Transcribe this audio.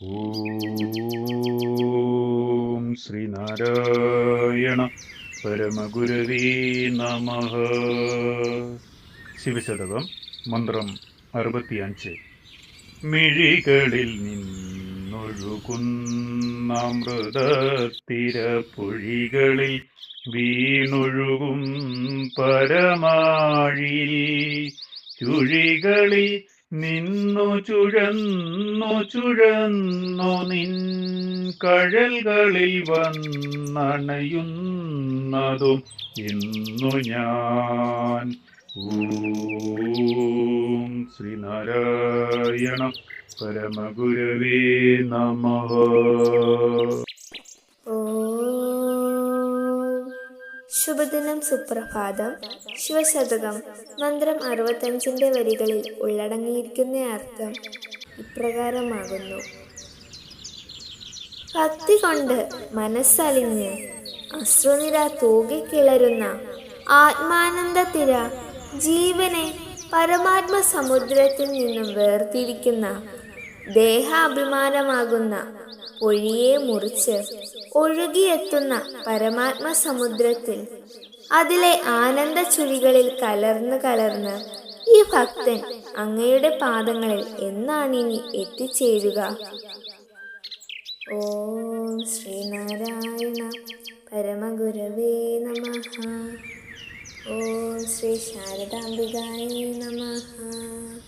ഓം ശ്രീനാരായണ പരമഗുരവേ നമഃ. ശിവശതകം മന്ത്രം 65. മിഴികളിൽ നിന്നൊഴുകുന്ന അമൃതത്തിരപ്പൊഴികളിൽ വീണൊഴുകും പരമാഴിയിൽ ചുഴികളിൽ നിന്നു ചുഴന്നു നിൻ കഴൽകളിൽ വന്നണയുന്നതും ഇന്നു ഞാൻ. ഓം ശ്രീനാരായണ പരമഗുരവേ നമഃ. ശുഭദിനം, സുപ്രഭാതം. ശിവശതകം മന്ത്രം 65 വരികളിൽ ഉള്ളടങ്ങിയിരിക്കുന്ന അർത്ഥം ഇപ്രകാരമാകുന്നു. ഭക്തി കൊണ്ട് മനസ്സലിഞ്ഞ് അശ്രുനിര തൂകിക്കിളരുന്ന ആത്മാനന്ദത്തിര ജീവനെ പരമാത്മ സമുദ്രത്തിൽ നിന്നും വേർതിരിക്കുന്ന ദേഹാഭിമാനമാകുന്ന പൊഴിയെ മുറിച്ച് ഒഴുകിയെത്തുന്ന പരമാത്മ സമുദ്രത്തിൽ അതിലെ ആനന്ദ ചുഴികളിൽ കലർന്ന് ഈ ഭക്തൻ അങ്ങയുടെ പാദങ്ങളിൽ എന്നാണിനി എത്തിച്ചേരുക? ഓം ശ്രീനാരായണ പരമഗുരവേ നമഃ. ഓം ശ്രീ ശാരദാംബികായേ നമഃ.